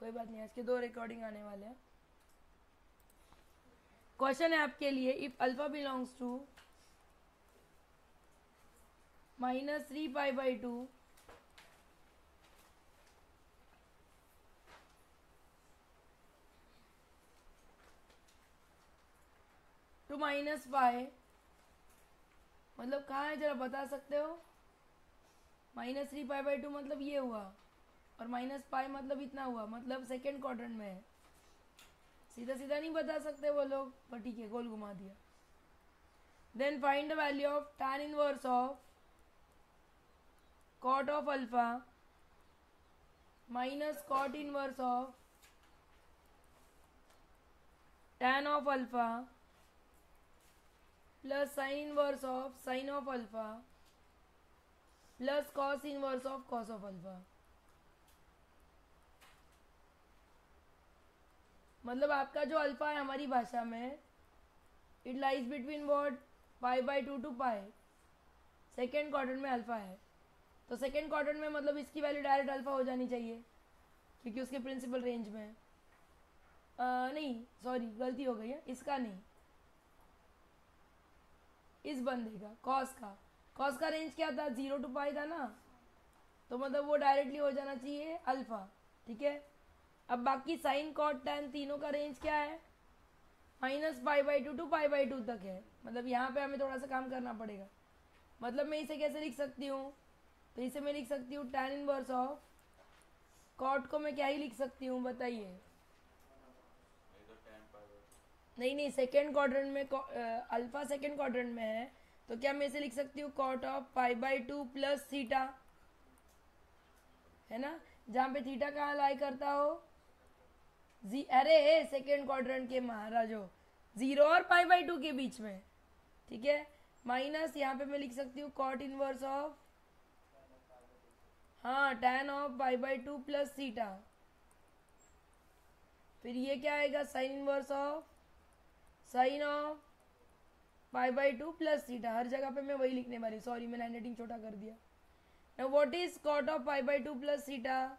कोई बात नहीं, आज के 2 रिकॉर्डिंग आने वाले हैं। क्वेश्चन है आपके लिए, if alpha belongs to -3π/2 to -π, मतलब कहाँ है जरा बता सकते हो? -3π/2 मतलब ये हुआ, और -π मतलब इतना हुआ, मतलब सेकेंड क्वाड्रेंट में है। सीधा सीधा नहीं बता सकते वो लोग, पर ठीक है, गोल घुमा दिया। Then find the value of tan inverse of cot of alpha minus cot inverse of tan of alpha plus sin inverse of sin of alpha plus cos inverse of cos of alpha. मतलब आपका जो alpha है हमारी भाषा में, it lies between what, π/2 to π। Second quadrant में alpha है, तो सेकेंड क्वाड्रेंट में मतलब इसकी वैल्यू डायरेक्ट अल्फा हो जानी चाहिए, क्योंकि उसके प्रिंसिपल रेंज में है। नहीं सॉरी, गलती हो गई है, इसका नहीं, इस बंदे का कॉस का रेंज क्या था, 0 टू π था ना, तो मतलब वो डायरेक्टली हो जाना चाहिए अल्फा। ठीक है, अब बाकी साइन कॉट टैन तीनों का रेंज क्या है, -π/2 टू π/2 तक है। मतलब यहाँ पे हमें थोड़ा सा काम करना पड़ेगा। मतलब मैं इसे कैसे लिख सकती हूँ, तो इसे मैं लिख सकती हूँ tan इनवर्स ऑफ कॉट को मैं क्या ही लिख सकती हूँ बताइए? नहीं, सेकेंड क्वाड्रेंट में अल्फा सेकेंड क्वाड्रेंट में है, तो क्या मैं इसे लिख सकती हूँ कॉट ऑफ π/2 प्लस थीटा, है ना, जहाँ पे थीटा कहाँ लाई करता हो, अरे सेकेंड क्वाड्रेंट के महाराजो 0 और π/2 के बीच में। ठीक है, माइनस यहाँ पे मैं लिख सकती हूँ कॉट इनवर्स ऑफ, हाँ, tan ऑफ π/2 प्लस थीटा। फिर ये क्या आएगा, sine inverse of sine of π/2 plus theta. हर जगह पे मैं वही लिखने वाली, सॉरी मैंने हैंडराइटिंग छोटा कर दिया। Now what is cot of π/2 plus theta,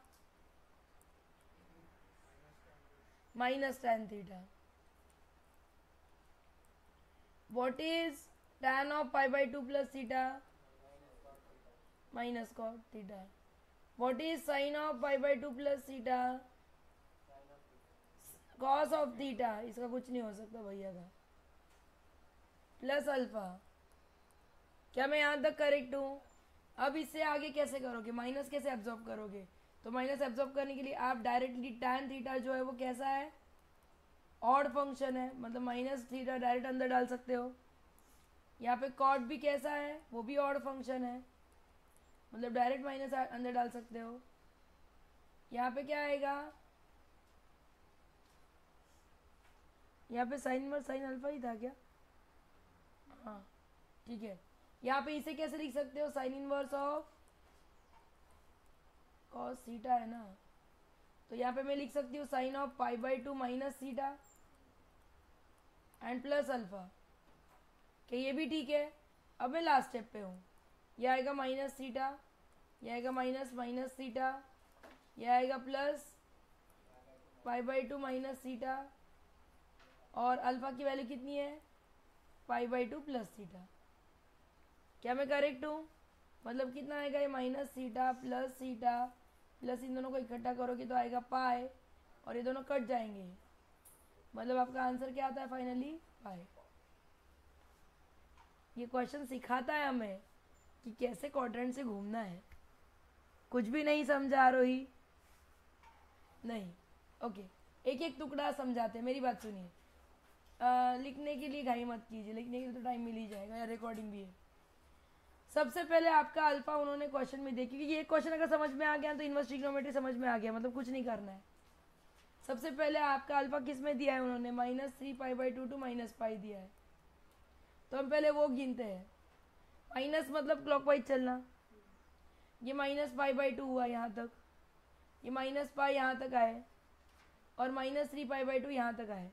-tan theta. What is tan of π/2 plus theta, -cot theta. What is sine of π/2 plus theta, cos of theta. इसका कुछ नहीं हो सकता भैया का, प्लस अल्फा। क्या मैं यहाँ तक करेक्ट हूँ? अब इससे आगे कैसे करोगे, माइनस कैसे एब्जॉर्ब करोगे? तो माइनस एब्जॉर्ब करने के लिए आप डायरेक्टली tan थीटा जो है वो कैसा है, ऑड फंक्शन है, मतलब माइनस थीटा डायरेक्ट अंदर डाल सकते हो। यहाँ पे कॉट भी कैसा है, वो भी ऑड फंक्शन है, मतलब डायरेक्ट माइनस अंदर डाल सकते हो। यहाँ पे क्या आएगा, यहाँ पे साइन इनवर्स साइन अल्फा ही था क्या, हाँ ठीक है। यहाँ पे इसे कैसे लिख सकते हो, sine inverse of cos theta है ना, तो यहाँ पे मैं लिख सकती हूँ sine of π/2 minus theta and plus alpha. क्या ये भी ठीक है? अब मैं लास्ट स्टेप पे हूँ, यह आएगा माइनस थीटा, यह आएगा माइनस थीटा, यह आएगा प्लस π/2 माइनस थीटा, और अल्फा की वैल्यू कितनी है, π/2 प्लस थीटा। क्या मैं करेक्ट हूँ? मतलब कितना आएगा ये, minus theta plus theta plus इन दोनों को इकट्ठा करोगे तो आएगा पाई, और ये दोनों कट जाएंगे, मतलब आपका आंसर क्या आता है फाइनली, पाई। ये क्वेश्चन सिखाता है हमें कि कैसे क्वाड्रेंट से घूमना है। कुछ भी नहीं समझा रोही? नहीं, ओके, एक एक टुकड़ा समझाते हैं, मेरी बात सुनिए। लिखने के लिए घाई मत कीजिए, लिखने के लिए तो टाइम मिल ही जाएगा, या रिकॉर्डिंग भी है। सबसे पहले आपका अल्फा उन्होंने क्वेश्चन में देखी, क्योंकि ये क्वेश्चन अगर समझ में आ गया तो इनवर्स ट्रिग्नोमेट्री समझ में आ गया, मतलब कुछ नहीं करना है। सबसे पहले आपका अल्फा किस में दिया है उन्होंने, -3π/2 टू -π दिया है, तो हम पहले वो गिनते हैं। माइनस मतलब क्लॉकवाइज चलना, ये -π/2 हुआ यहाँ तक, ये -π यहाँ तक आए, और -3π/2 यहाँ तक आए।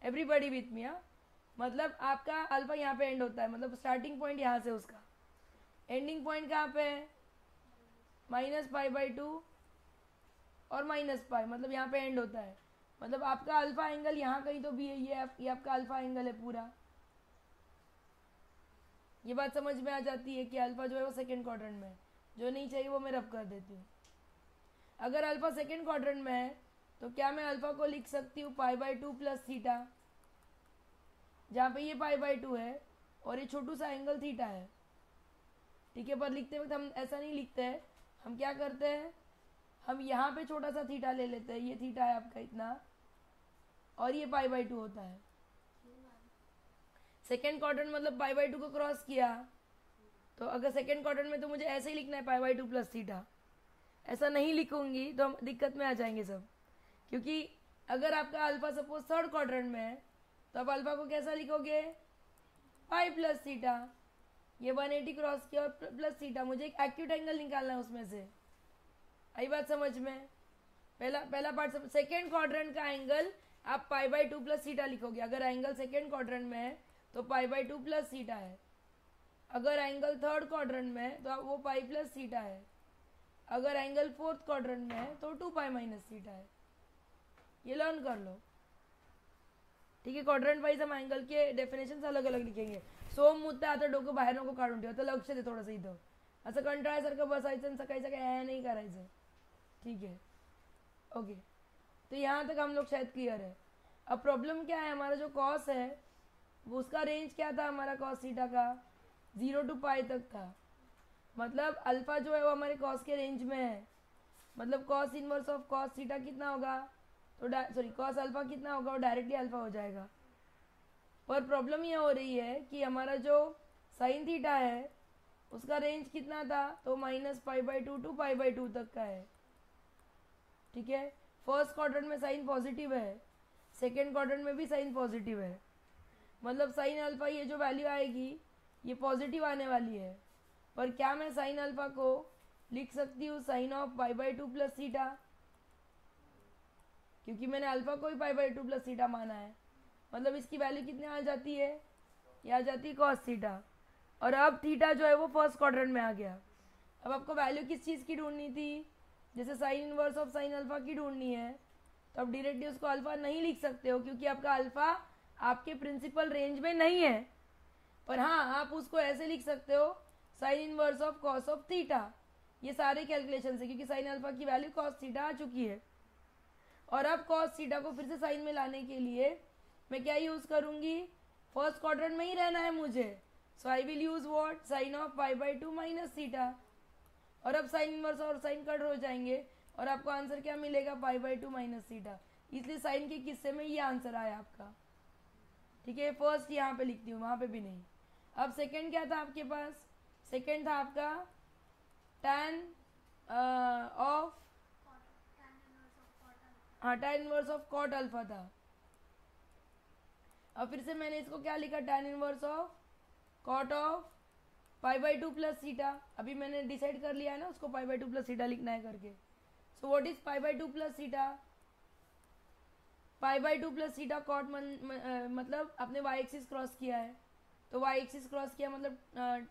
एवरीबडी विथ मी, हाँ, मतलब आपका अल्फा यहाँ पे एंड होता है, मतलब स्टार्टिंग पॉइंट यहाँ से उसका एंडिंग पॉइंट कहाँ पे है, -π/2 और माइनस पाई, मतलब यहाँ पे एंड होता है। मतलब आपका अल्फा एंगल यहाँ कहीं तो भी है, ये आपका अल्फा एंगल है पूरा। ये बात समझ में आ जाती है कि अल्फा जो है वो सेकेंड क्वाड्रेंट में है। जो नहीं चाहिए वो मैं रब कर देती हूँ। अगर अल्फा सेकेंड क्वाड्रेंट में है तो क्या मैं अल्फा को लिख सकती हूँ π/2 प्लस थीटा, जहाँ पे ये π/2 है और ये छोटू सा एंगल थीटा है। ठीक है, पर लिखते वक्त हम ऐसा नहीं लिखते हैं। हम क्या करते हैं, हम यहाँ पे छोटा सा थीटा ले लेते हैं। ये थीटा है आपका इतना, और ये π/2 होता है। सेकेंड क्वाड्रेंट मतलब π/2 को क्रॉस किया, तो अगर सेकेंड क्वाड्रेंट में तो मुझे ऐसे ही लिखना है π/2 प्लस थीटा। ऐसा नहीं लिखूंगी तो हम दिक्कत में आ जाएंगे सब, क्योंकि अगर आपका अल्फा सपोज थर्ड क्वाड्रेंट में है तो आप अल्फा को कैसा लिखोगे, पाई प्लस थीटा। ये 180 क्रॉस किया और प्लस थीटा, मुझे एक एक्यूट एंगल निकालना है उसमें से। आई बात समझ में? पहला पार्ट, सेकेंड क्वाड्रेंट का एंगल आप π/2 प्लस थीटा लिखोगे। अगर एंगल सेकेंड क्वाड्रेंट में है तो π/2 प्लस थीटा है। अगर एंगल थर्ड क्वाड्रेंट में है तो वो पाई प्लस थीटा है। अगर एंगल फोर्थ क्वाड्रेंट में है तो 2π माइनस थीटा है। ये लर्न कर लो, ठीक है। क्वाड्रेंट वाइज हम एंगल के डेफिनेशन अलग अलग लिखेंगे. सो मुद्दा आता डोकं बाहेर नको काढून ठेव, तर लक्ष दे थोडंसं इथं. असं कंटाळ्यासारखं बसायचं आणि सकाळी सकाळी नहीं करायचं. ठीक है, ओके. तो यहाँ तक हम लोग शायद क्लियर है. अब प्रॉब्लम क्या है, हमारा जो कॉस है वो उसका रेंज क्या था, हमारा कॉस थीटा का 0 to पाई तक था. मतलब अल्फा जो है वो हमारे कॉस के रेंज में है. मतलब cos inverse of cos theta कितना होगा, तो सॉरी कॉस अल्फा कितना होगा, वो डायरेक्टली अल्फा हो जाएगा. पर प्रॉब्लम ये हो रही है कि हमारा जो साइन थीटा है उसका रेंज कितना था, तो -π/2 to π/2 तक का है. ठीक है, फर्स्ट क्वाड्रेंट में साइन पॉजिटिव है, सेकेंड क्वाड्रेंट में भी साइन पॉजिटिव है. मतलब साइन अल्फा ये जो वैल्यू आएगी ये पॉजिटिव आने वाली है. पर क्या मैं साइन अल्फा को लिख सकती हूँ साइन ऑफ π/2 प्लस थीटा, क्योंकि मैंने अल्फा को ही π/2 प्लस थीटा माना है. मतलब इसकी वैल्यू कितने आ जाती है, ये आ जाती है कॉस थीटा. और अब थीटा जो है वो फर्स्ट क्वाड्रेंट में आ गया. अब आपको वैल्यू किस चीज़ की ढूंढनी थी, जैसे sign inverse of sine alpha की ढूंढनी है, तो आप डायरेक्टली उसको अल्फा नहीं लिख सकते हो, क्योंकि आपका अल्फा आपके प्रिंसिपल रेंज में नहीं है. पर हाँ, आप उसको ऐसे लिख सकते हो sine inverse of cos of theta. ये सारे कैलकुलेशन है, क्योंकि साइन अल्फा की वैल्यू कॉस थीटा आ चुकी है. और अब कॉस थीटा को फिर से साइन में लाने के लिए मैं क्या यूज़ करूँगी, फर्स्ट क्वाड्रेंट में ही रहना है मुझे. So I will use what, sine of π/2 minus theta. और अब साइन इनवर्स और साइन कट हो जाएंगे और आपको आंसर क्या मिलेगा, π/2 माइनस थीटा. इसलिए साइन के किस्से में ये आंसर आया आपका. ठीक है, फर्स्ट यहाँ पे लिखती हूँ, वहाँ पे भी नहीं. अब सेकेंड क्या था आपके पास, सेकेंड था आपका tan ऑफ, हाँ tan inverse of cot alpha था. अब फिर से मैंने इसको क्या लिखा, tan inverse of cot of π/2 plus theta. अभी मैंने डिसाइड कर लिया है ना उसको π/2 प्लस थीटा लिखना है करके. So what is π/2 plus theta, π/2 plus theta cot मतलब आपने y एक्सिस क्रॉस किया है, तो y एक्सिस क्रॉस किया मतलब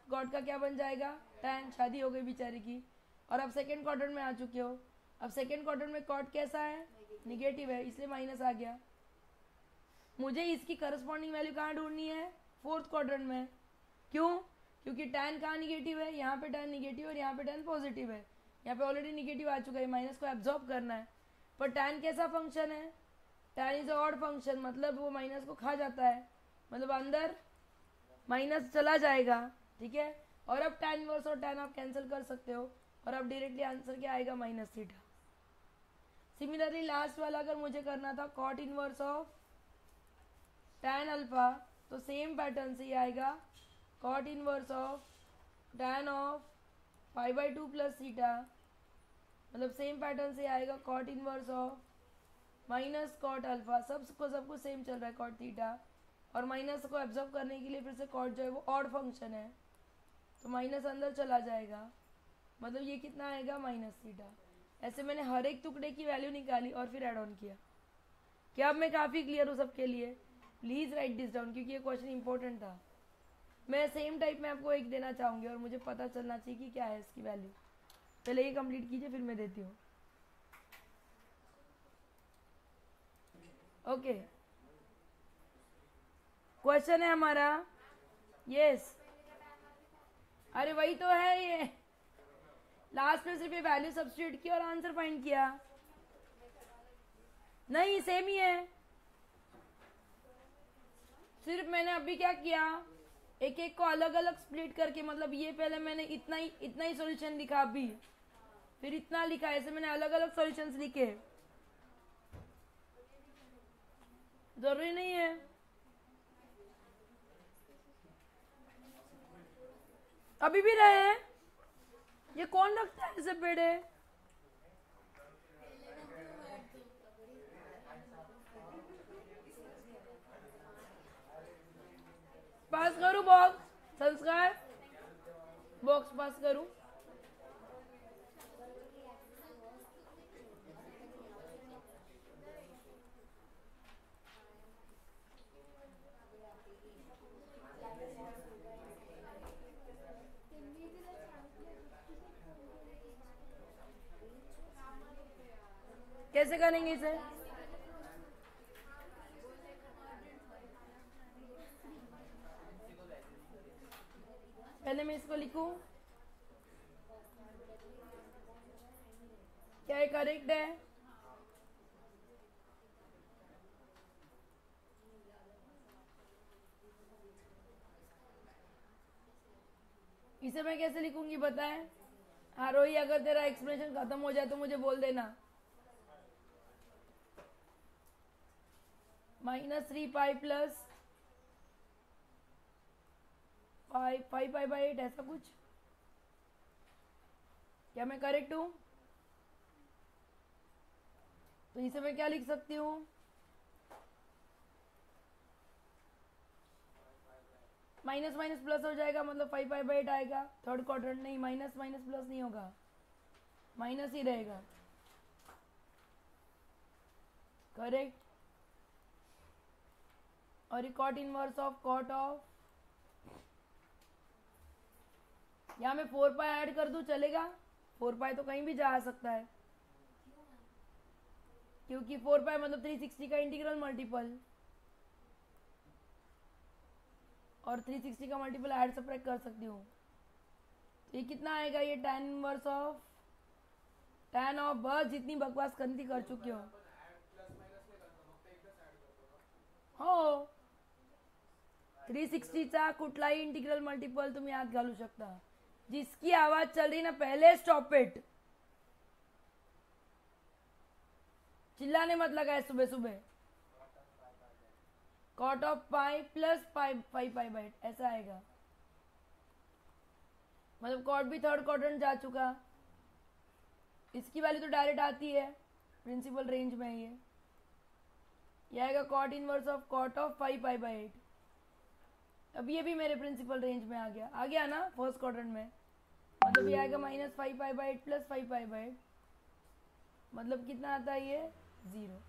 कॉट का क्या बन जाएगा, tan. शादी हो गई बेचारे की. और अब सेकेंड क्वाड्रेंट में आ चुके हो. अब सेकेंड क्वाड्रेंट में कॉट कैसा है, निगेटिव है, इसलिए माइनस आ गया. मुझे इसकी करस्पॉन्डिंग वैल्यू कहाँ ढूंढनी है, फोर्थ क्वाड्रेंट में. क्यों, क्योंकि tan कहाँ निगेटिव है, यहाँ पे tan निगेटिव और यहाँ पे tan पॉजिटिव है. यहाँ पे ऑलरेडी निगेटिव आ चुका है, माइनस को एब्जॉर्ब करना है. पर tan कैसा फंक्शन है, tan इज ऑड फंक्शन, मतलब वो माइनस को खा जाता है, मतलब अंदर माइनस चला जाएगा. ठीक है, और अब tan इनवर्स और tan आप कैंसिल कर सकते हो और अब डायरेक्टली आंसर क्या आएगा, माइनस थीटा. सिमिलरली लास्ट वाला अगर मुझे करना था cot inverse of tan alpha, तो सेम पैटर्न से ये आएगा cot inverse of tan of π/2 plus theta. मतलब सेम पैटर्न से आएगा cot inverse of minus cot alpha. सब कुछ सेम चल रहा है कॉट थीटा, और माइनस को एब्जॉर्ब करने के लिए फिर से कॉट जो है वो ऑड फंक्शन है, तो माइनस अंदर चला जाएगा. मतलब ये कितना आएगा, माइनस थीटा. ऐसे मैंने हर एक टुकड़े की वैल्यू निकाली और फिर ऐड ऑन किया. क्या अब मैं काफ़ी क्लियर हूँ सबके लिए? प्लीज़ राइट दिस डाउन, क्योंकि ये क्वेश्चन इंपॉर्टेंट था. मैं सेम टाइप में आपको एक देना चाहूँगी और मुझे पता चलना चाहिए कि क्या है इसकी वैल्यू. पहले ये कंप्लीट कीजिए फिर मैं देती हूँ. ओके, क्वेश्चन है हमारा, यस, अरे वही तो है ये, लास्ट में सिर्फ ये वैल्यू सब्स्टिट्यूट किया और आंसर फाइंड किया। नहीं, सेम ही है, सिर्फ मैंने अभी क्या किया, एक एक को अलग अलग स्प्लिट करके, मतलब ये पहले मैंने इतना ही सॉल्यूशन लिखा, अभी फिर इतना लिखा, ऐसे मैंने अलग अलग सॉल्यूशंस लिखे, जरूरी नहीं है। अभी भी रहे हैं, ये कौन रखता है ऐसे पेड़े? पास करूं बॉक्स, संस्कार बॉक्स पास करूं? कैसे करेंगे इसे? पहले मैं इसको लिखूं, क्या ये करेक्ट है? इसे मैं कैसे लिखूंगी बताएं? हाँ रोही, अगर तेरा एक्सप्लेनेशन खत्म हो जाए तो मुझे बोल देना। -3 पाई प्लस 5 पाई/8, ऐसा कुछ, क्या मैं करेक्ट हूं? तो इसे मैं क्या लिख सकती हूँ? माइनस माइनस प्लस हो जाएगा, मतलब 5 पाई/8 आएगा। थर्ड क्वाड्रेंट नहीं, माइनस माइनस प्लस नहीं होगा, माइनस ही रहेगा। करेक्ट। और cot inverse of cot of, यहाँ मैं 4 पाई ऐड कर दूं चलेगा? 4 पाई तो कहीं भी जा सकता है, क्योंकि 4 पाई मतलब 360 का इंटीग्रल मल्टीपल, और 360 का मल्टीपल ऐड सब्ट्रैक्ट कर सकती हूँ। तो ये कितना आएगा? ये tan inverse of tan of, बस जितनी बकवास करनी थी कर चुकी हो। हो 360 चा कुठलाही इंटीग्रल मल्टीपल तुम्ही आत घालू शकता। जिसकी आवाज चल रही ना, पहले स्टॉप इट, चिल्लाने मत लगाए सुबह सुबह। कॉट ऑफ पाई प्लस 5 पाई/8 ऐसा आएगा, मतलब कॉट भी थर्ड क्वाड्रेंट जा चुका। इसकी वैल्यू तो डायरेक्ट आती है, प्रिंसिपल रेंज में है ये आएगा cot inverse of cot of 5 पाई/8। अब ये भी मेरे प्रिंसिपल रेंज में आ गया ना फर्स्ट क्वाड्रेंट में, मतलब ये आएगा -5 पाई/8 प्लस 5 पाई/8, मतलब कितना आता है ये? 0।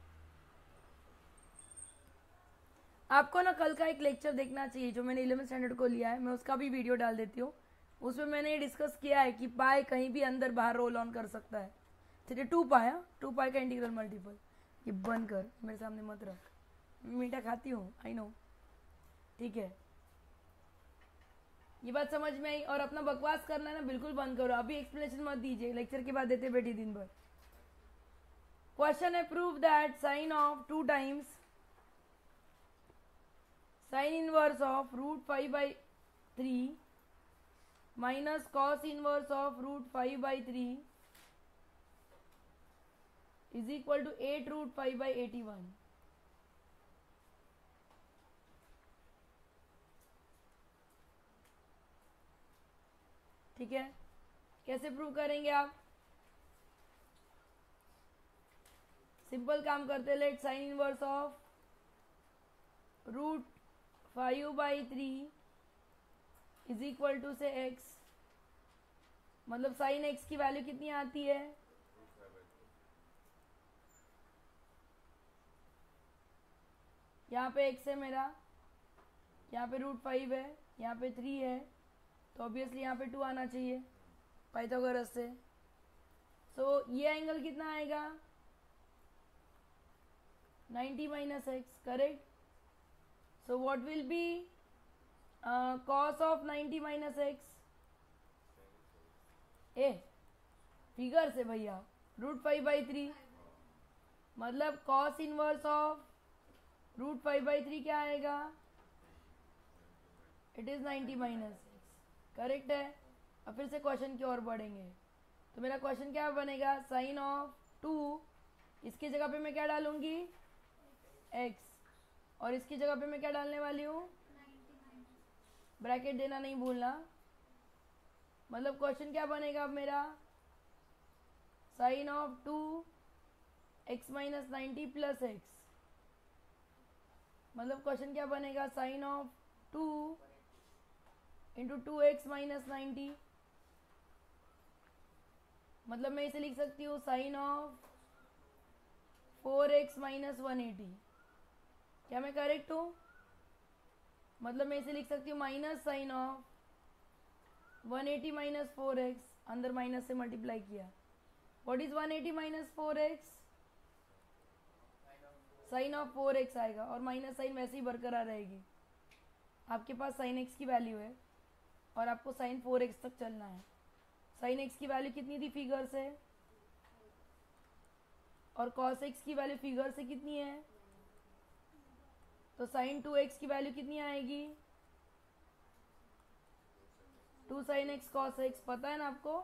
आपको ना कल का एक लेक्चर देखना चाहिए जो मैंने 11th स्टैंडर्ड को लिया है, मैं उसका भी वीडियो डाल देती हूँ। उसमें मैंने ये डिस्कस किया है कि पाई कहीं भी अंदर बाहर रोल ऑन कर सकता है। ठीक है, 2 पाई, 2 पाई का इंटीग्रल मल्टीपल। ये बंद कर, मेरे सामने मत रख, मीठा खाती हूँ, आई नो। ठीक है, ये बात समझ में आई। और अपना बकवास करना है ना बिल्कुल बंद करो, अभी एक्सप्लेनेशन मत दीजिए, लेक्चर के बाद देते बैठी दिन भर। क्वेश्चन है, prove that sine of 2 times sine inverse of √5/3 minus cos inverse of √5/3 is equal to 8√5/81। ठीक है, कैसे प्रूव करेंगे आप? सिंपल काम करते, let sine inverse of √5/3 is equal to से x, मतलब साइन x की वैल्यू कितनी आती है? यहाँ पे x है मेरा, यहाँ पे √5 है, यहाँ पे 3 है, तो ऑब्वियसली यहाँ पे 2 आना चाहिए पाइथागोरस से। सो ये एंगल कितना आएगा? 90 minus x, correct? So what will be cos of 90 minus x? A figure से भैया √5/3, मतलब cos इनवर्स ऑफ √5/3 क्या आएगा? It is 90 minus x, correct है। अब फिर से क्वेश्चन की ओर बढ़ेंगे, तो मेरा क्वेश्चन क्या बनेगा? साइन ऑफ 2, इसकी जगह पे मैं क्या डालूंगी? x, और इसकी जगह पे मैं क्या डालने वाली हूँ? ब्रैकेट देना नहीं भूलना। मतलब क्वेश्चन क्या बनेगा अब मेरा? Sine of 2 x minus 90 plus x, मतलब क्वेश्चन क्या बनेगा? Sign of 2 into 2x minus 90, मतलब मैं इसे लिख सकती हूँ साइन ऑफ 4x माइनस 180। क्या मैं करेक्ट हूँ? मतलब मैं इसे लिख सकती हूँ minus sign of 180 minus 4x, अंदर माइनस से मल्टीप्लाई किया। What is 180 minus 4x? Sine of 4x आएगा, और माइनस साइन वैसे ही बरकरार रहेगी। आपके पास साइन x की वैल्यू है और आपको साइन 4x तक चलना है। साइन x की वैल्यू कितनी थी फिगर से, और cos x की वैल्यू फिगर से कितनी है? तो साइन 2x की वैल्यू कितनी आएगी? 2 sin x cos x, पता है ना आपको?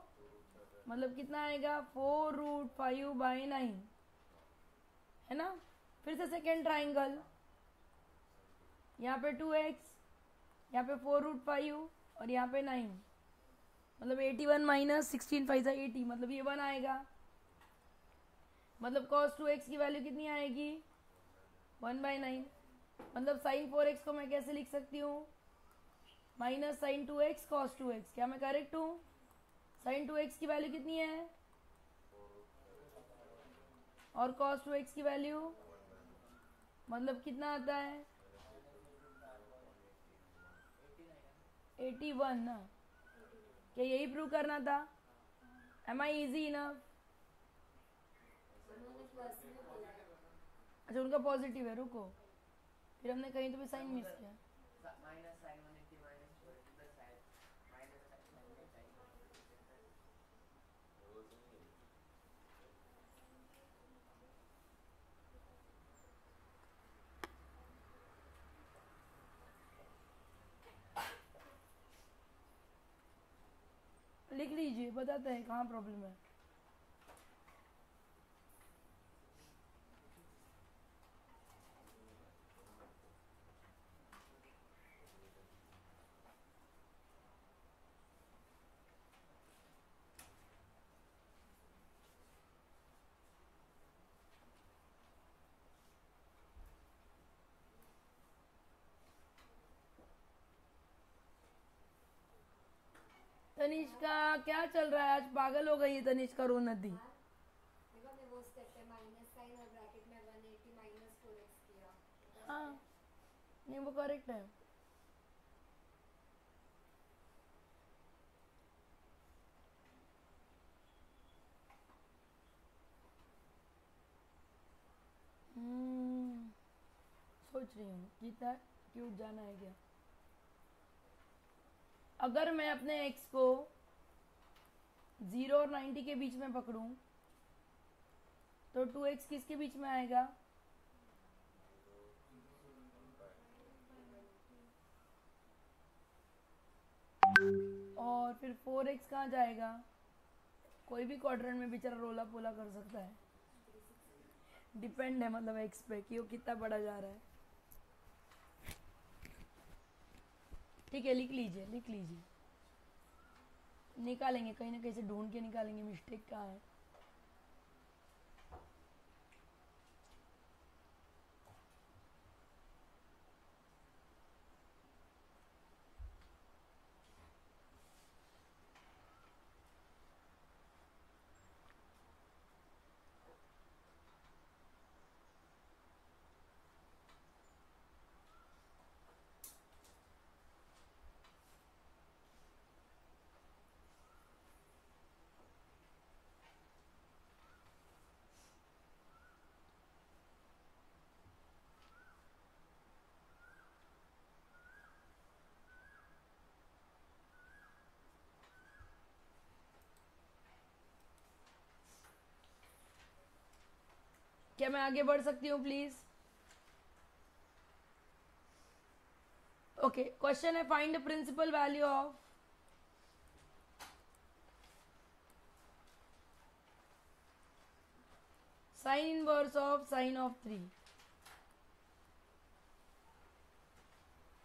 मतलब कितना आएगा? 4√5/9, है ना। फिर से सेकेंड ट्राइंगल, यहाँ पे 2x, यहाँ पे 4√5 और यहाँ पे 9, मतलब 81 माइनस 16 5 80, मतलब ये 1 आएगा। मतलब cos 2x की वैल्यू कितनी आएगी? 1/9। मतलब साइन 4x को मैं कैसे लिख सकती हूँ? Minus sine 2x cos 2x। क्या मैं करेक्ट हूँ? साइन 2x की वैल्यू कितनी है और cos 2x की वैल्यू, मतलब कितना आता है? 81 ना। क्या यही प्रूव करना था? एम आई इजी इनफ? अच्छा उनका पॉजिटिव है, रुको फिर हमने कहीं तो भी साइन मिस किया। लिख लीजिए, बताते हैं कहाँ प्रॉब्लम है। तनिष्का क्या चल रहा है आज? पागल हो गई है तनिष्का रोनदी। हाँ नहीं वो करेक्ट है। सोच रही हूँ कितना क्यूट जाना है क्या। अगर मैं अपने x को 0 और 90 के बीच में पकड़ूं तो 2x किसके बीच में आएगा? और फिर 4x कहाँ जाएगा? कोई भी क्वाड्रेंट में बेचारा रोला पोला कर सकता है, डिपेंड है मतलब x पे कि वो कितना बड़ा जा रहा है। ठीक है लिख लीजिए, लिख लीजिए, निकालेंगे कहीं ना कहीं से ढूंढ के निकालेंगे मिस्टेक कहाँ है। क्या मैं आगे बढ़ सकती हूँ प्लीज? ओके, क्वेश्चन है find the principal value of sine inverse of sine of 3।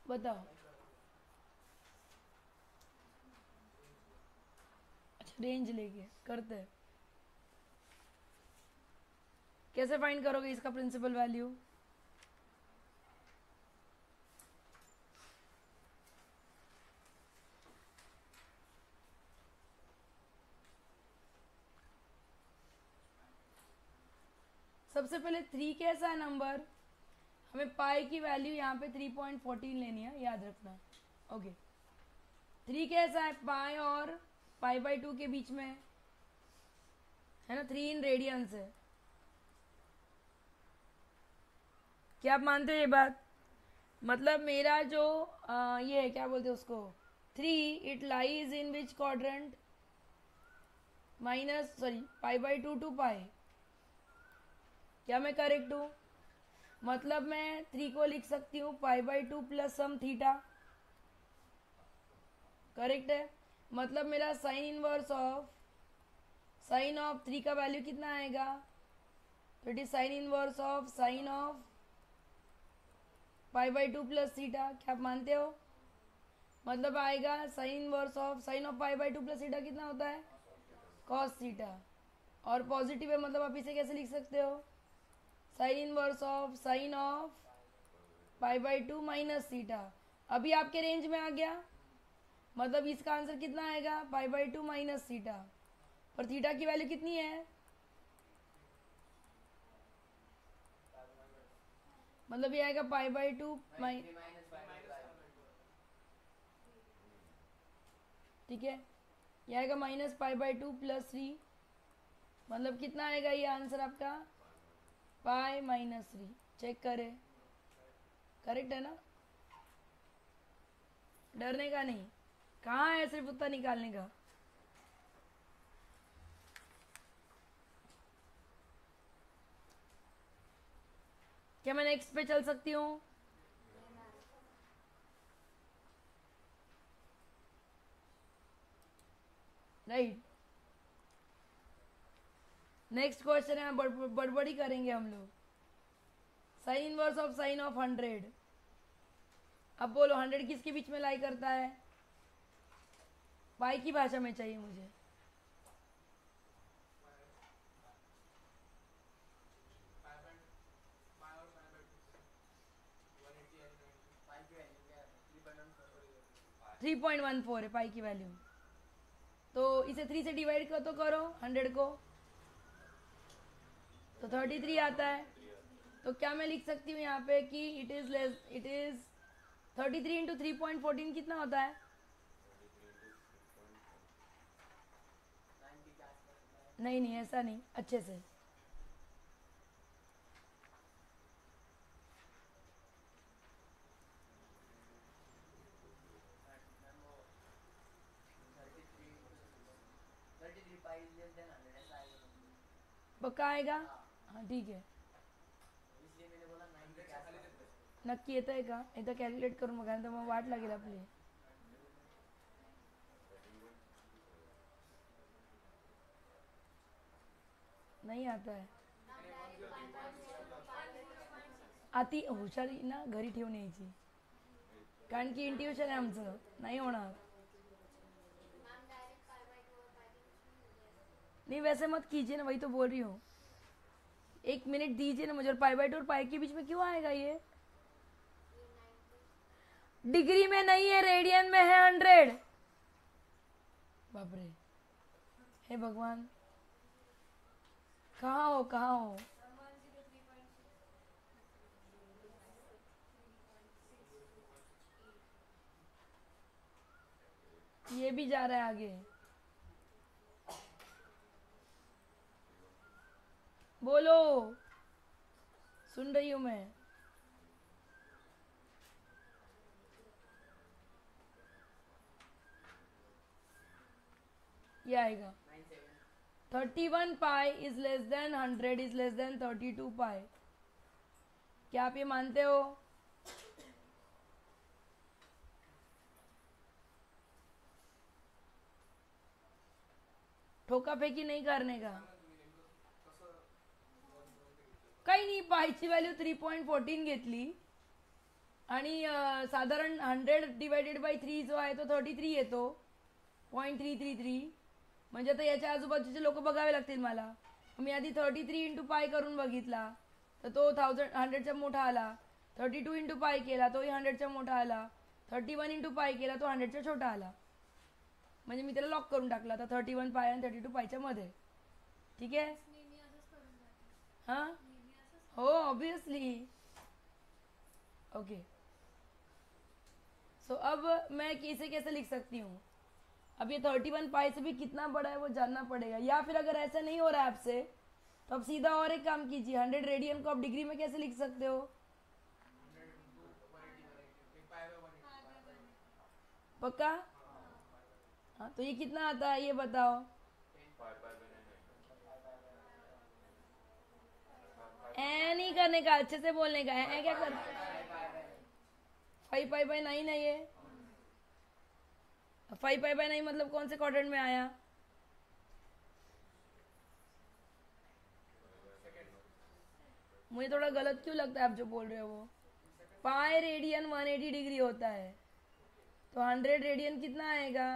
बताओ। अच्छा, रेंज लेके करते हैं। कैसे फाइंड करोगे इसका प्रिंसिपल वैल्यू? सबसे पहले 3 कैसा है नंबर? हमें पाई की वैल्यू यहाँ पे 3.14 लेनी है, याद रखना। ओके, 3 कैसा है? पाई और पाई बाई 2 के बीच में है ना, 3 इन रेडियंस है। क्या आप मानते हो ये बात? मतलब मेरा जो ये है, क्या बोलते हैं उसको, 3, it lies in which quadrant? Minus sorry pi by 2 to pi. क्या मैं करेक्ट हूँ? मतलब मैं 3 को लिख सकती हूँ pi by 2 plus some theta. Correct है। मतलब मेरा sine inverse of sine of 3 का वैल्यू कितना आएगा? तो it is sine inverse of sine of pi by 2 plus theta. क्या आप मानते हो? मतलब आएगा sine inverse of sine of pi by 2 plus theta कितना होता है? Cos theta. और पॉजिटिव है, मतलब आप इसे कैसे लिख सकते हो? Sine inverse of sine of pi by 2 minus theta. अभी आपके रेंज में आ गया। मतलब इसका आंसर कितना आएगा? पाई बाई 2 माइनस थीटा। और थीटा की वैल्यू कितनी है? मतलब ये आएगा पाई बाई 2 ठीक है, ये आएगा माइनस पाई बाई 2 प्लस 3। मतलब कितना आएगा ये आंसर आपका? Pi minus 3। चेक करें, करेक्ट है ना? डरने का नहीं, कहाँ है सिर्फ उत्तर निकालने का। क्या मैं नेक्स्ट पे चल सकती हूँ? राइट, नेक्स्ट क्वेश्चन है, बड़बड़ी करेंगे हम लोग। Sign inverse of sine of 100। अब बोलो 100 किसके बीच में लाई करता है? पाई की भाषा में चाहिए मुझे। थ्री 3.14 है पाई की वैल्यू। तो इसे 3 से डिवाइड कर तो करो 100 को, तो 33 आता है। तो क्या मैं लिख सकती हूँ यहाँ पे कि इट इज 33 इंटू 3.14 कितना होता है? नहीं नहीं, ऐसा नहीं, अच्छे से। पक्का आएगा? हाँ ठीक है, नक्की येत आहे का? एकदा कॅल्क्युलेट करून बघा, तर मग वाट लागेल आपली। नहीं आता है, आती हुशारी ना घरी ठेवून यायची, कारण की इंट्युशन आहे आमचं, नाही होणार। नहीं वैसे मत कीजिए ना, वही तो बोल रही हूँ। 1 मिनट दीजिए ना मुझे। और पाई बाई 2 और पाई के बीच में क्यों आएगा ये? डिग्री में नहीं है, रेडियन में है 100। बाप रे, हे भगवान, कहाँ हो कहाँ हो? ये भी जा रहा है आगे। बोलो, सुन रही हूँ मैं। ये आएगा 31 pi is less than 100 is less than 32 पाई। क्या आप ये मानते हो? ठोका फेकी नहीं करने का, काही नाही. पायची व्हॅल्यू 3.14 घेतली आणि साधारण 100 डिवायडेड बाय 3 जो आहे तो 33 येतो, 0.333. म्हणजे आता याच्या आजूबाजूचे लोक बघावे लागतील मला. मी आधी 33 इंटू पाय करून बघितला तर तो 100च्या मोठा आला. 32 इंटू पाय केला तोही 100च्या मोठा आला. 31 इंटू पाय केला तो 100च्या छोटा आला. म्हणजे मी त्याला लॉक करून टाकला आता 31 पाय आणि 32 पायच्या मध्ये. ठीक है? हाँ, हो ऑब्वियसली. ओके, सो अब मैं इसे कैसे लिख सकती हूँ? अब ये 31 पाई से भी कितना बड़ा है वो जानना पड़ेगा. या फिर अगर ऐसा नहीं हो रहा है आपसे तो अब सीधा और एक काम कीजिए. 100 रेडियन को आप डिग्री में कैसे लिख सकते हो? पक्का? हाँ, तो ये कितना आता है ये बताओ. ऐ नहीं करने का, अच्छे से बोलने का. ऐ क्या कर 5 पाई बाय 9 है ये. 5 पाई बाय 9 मतलब कौन से क्वाड्रेंट में आया? मुझे थोड़ा गलत क्यों लगता है आप जो बोल रहे हो वो? पाई रेडियन 180 डिग्री होता है तो 100 रेडियन कितना आएगा?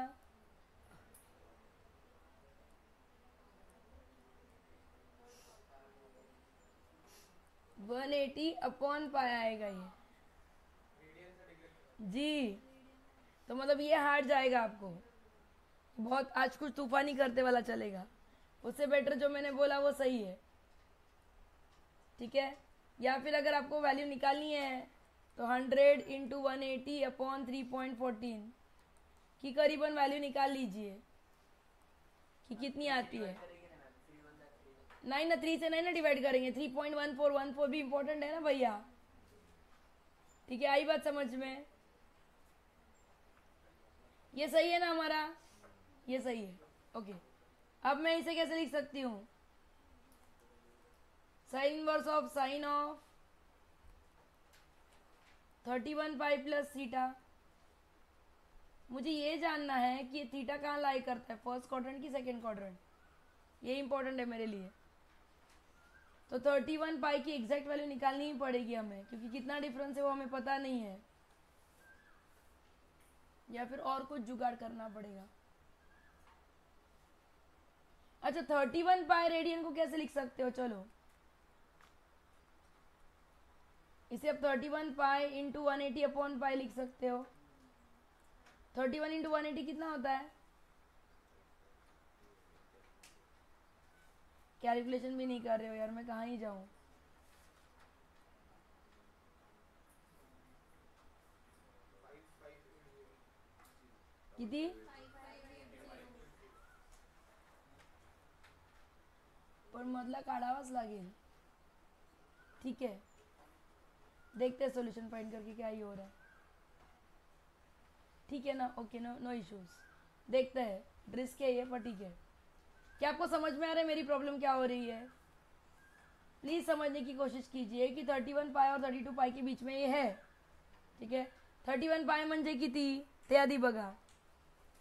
180 अपॉन पाई आएगा ये जी. तो मतलब ये हार्ड जाएगा आपको. बहुत आज कुछ तूफानी करते वाला चलेगा. उससे बेटर जो मैंने बोला वो सही है. ठीक है? या फिर अगर आपको वैल्यू निकालनी है तो 100 इंटू 180 अपॉन 3.14 की करीबन वैल्यू निकाल लीजिए कि कितनी आती है. नहीं ना, 3 से नहीं ना डिवाइड करेंगे. 3.1414 भी इंपॉर्टेंट है ना भैया. ठीक है, आई बात समझ में? ये सही है ना हमारा? ये सही है. ओके, अब मैं इसे कैसे लिख सकती हूँ? Sign inverse of sine of 31 pi plus theta. मुझे ये जानना है कि ये थीटा कहाँ लाई करता है, फर्स्ट क्वाड्रेंट की सेकंड क्वाड्रेंट. ये इंपॉर्टेंट है मेरे लिए. तो 31 पाई की एग्जैक्ट वैल्यू निकालनी ही पड़ेगी हमें, क्योंकि कितना डिफरेंस है वो हमें पता नहीं है. या फिर और कुछ जुगाड़ करना पड़ेगा. अच्छा, 31 पाई रेडियन को कैसे लिख सकते हो? चलो इसे अब 31 पाई इंटू 180 अपॉन पाई लिख सकते हो. 31 इंटू 180 कितना होता है? कैलकुलेशन भी नहीं कर रहे हो यार, मैं कहाँ ही जाऊं. किती? पण मधला काढावाच लागेल. ठीक है, देखते हैं सॉल्यूशन फाइंड करके क्या ही हो रहा है. ठीक है ना? Okay, no no issues. देखते हैं. रिस्क है ये पर ठीक है. क्या आपको समझ में आ रहा है मेरी प्रॉब्लम क्या हो रही है? प्लीज समझने की कोशिश कीजिए कि 31 पाई और 32 पाई के बीच में ये है. ठीक है, 31 पाई म्हणजे किती ते आधी बघा.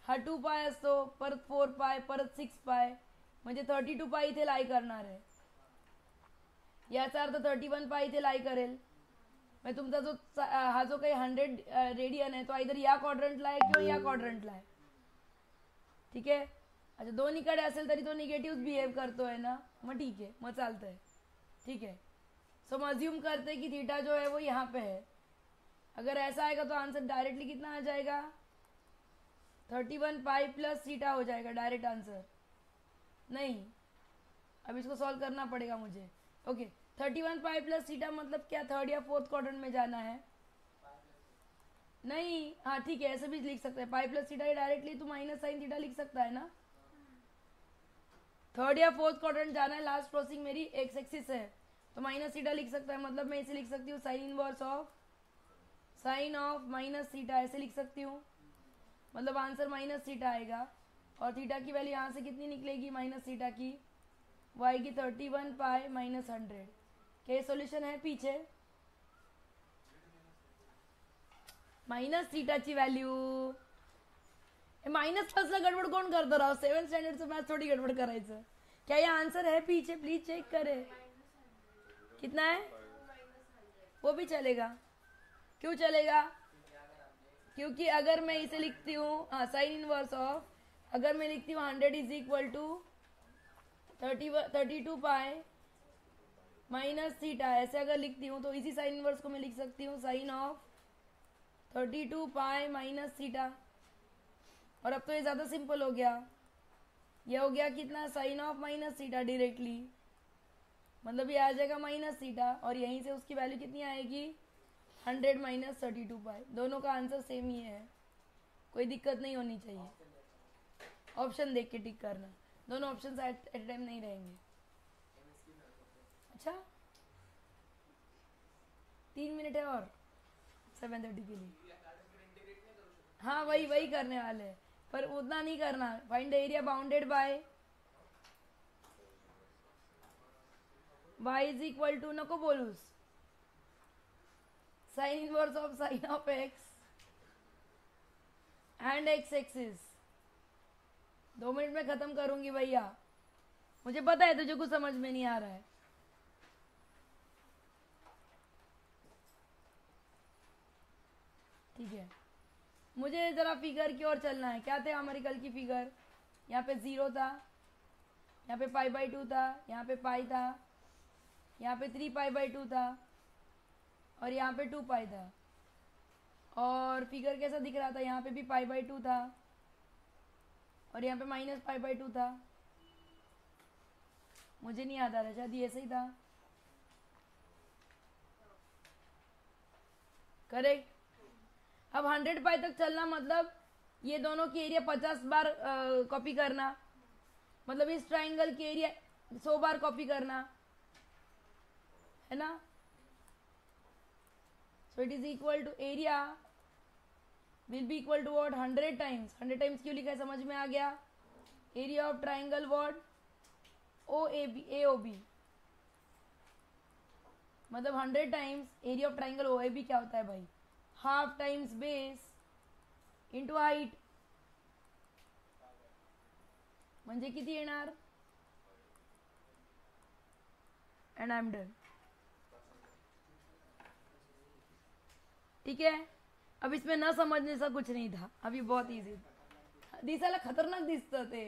हा 2 पाय असतो, परत 4 पाय, परत 6 पाय, म्हणजे 32 पाय इथे लाई करणार आहे. याचा अर्थ 31 पाय इथे लाई करेल. मैं तुमचा जो हा जो काही 100 रेडियन आहे तो इधर या क्वाड्रंटला आहे किंवा या क्वाड्रंटला आहे. ठीक आहे. अच्छा, दोन्हीकडे असेल तरी तो निगेटिव्ह बिहेव करतोय ना, मग ठीक है, मग चालतंय. ठीक है, सो हम अज्यूम करते कि थीटा जो है वो यहाँ पे है. अगर ऐसा आएगा तो आंसर डायरेक्टली कितना आ जाएगा? 31 पाई प्लस थीटा हो जाएगा डायरेक्ट आंसर. नहीं, अब इसको सॉल्व करना पड़ेगा मुझे. ओके, 31 पाई प्लस थीटा मतलब क्या, थर्ड या फोर्थ क्वाड्रेंट में जाना है? नहीं, हाँ ठीक है, ऐसे भी लिख सकते हैं. पाई प्लस थीटा डायरेक्टली तो माइनस साइन थीटा लिख सकता है ना. थर्ड या फोर्थ क्वाड्रेंट जाना है, लास्ट क्रॉसिंग मेरी एक्स एक्सिस है तो माइनस थीटा लिख सकता है. मतलब मैं इसे लिख सकती हूँ sign inverse of sine of minus theta, ऐसे लिख सकती हूँ. मतलब आंसर माइनस थीटा आएगा. और थीटा की वैल्यू यहाँ से कितनी निकलेगी माइनस थीटा की, वो आएगी 31 पाई माइनस 100। क्या ये सोल्यूशन है पीछे? माइनस थीटाची व्हॅल्यू माइनस प्लसला गडबड कोण करतो राव? 7th स्टँडर्डचं मॅथ थोड़ी गडबड करायचं. क्या ये आंसर है पीछे? प्लीज चेक करे. कितना है? वो भी चलेगा. क्यों चलेगा? क्योंकि अगर मैं इसे लिखती हूँ साइन इनवर्स ऑफ, अगर मैं लिखती हूँ 100 is equal to 32 pi minus theta, ऐसे अगर लिखती हूँ तो इसी साइन इनवर्स को मैं लिख सकती हूँ sine of 32 pi minus theta. और अब तो ये ज़्यादा सिंपल हो गया. ये हो गया कितना? Sine of minus theta directly, मतलब ये आ जाएगा माइनस थीटा और यहीं से उसकी वैल्यू कितनी आएगी? 100 माइनस 32 पाई. दोनों का आंसर सेम ही है, कोई दिक्कत नहीं होनी चाहिए. ऑप्शन देख के टिक करना, दोनों ऑप्शन एट ए टाइम नहीं रहेंगे. अच्छा 3 मिनट है और 7:30 के लिए. हाँ वही करने वाले हैं, पर उतना नहीं करना. Find the area bounded by y is equal to, नको बोलूस, sine inverse of sine of x and x axis. 2 minute में खत्म करूंगी भैया, मुझे पता है तुझे कुछ समझ में नहीं आ रहा है. ठीक है, मुझे जरा फिगर की ओर चलना है. क्या थे हमारी कल की फिगर? यहाँ पे 0 था, यहाँ पे π/2 था, यहाँ पे पाई था, यहाँ पे 3π/2 था और यहाँ पे 2 पाई था. और फिगर कैसा दिख रहा था? यहाँ पे भी π/2 था और यहाँ पे माइनस π/2 था. मुझे नहीं याद आ रहा, शायद ये ऐसे ही था. करेक्ट. अब 100 पाई तक चलना मतलब ये दोनों की एरिया 50 बार कॉपी करना, मतलब इस ट्राइंगल की एरिया 100 बार कॉपी करना है ना. So it is equal to area will be equal to what? 100 times. 100 times क्यों लिखा है समझ में आ गया? Area of triangle what? AOB, मतलब 100 times area of triangle OAB क्या होता है भाई? Half times base into height. म्हणजे किती येणार? And I am done. ठीक है, अब इसमें ना समझने सा कुछ नहीं था, अभी बहुत इजी. दिसायला खतरनाक दिसतं ते.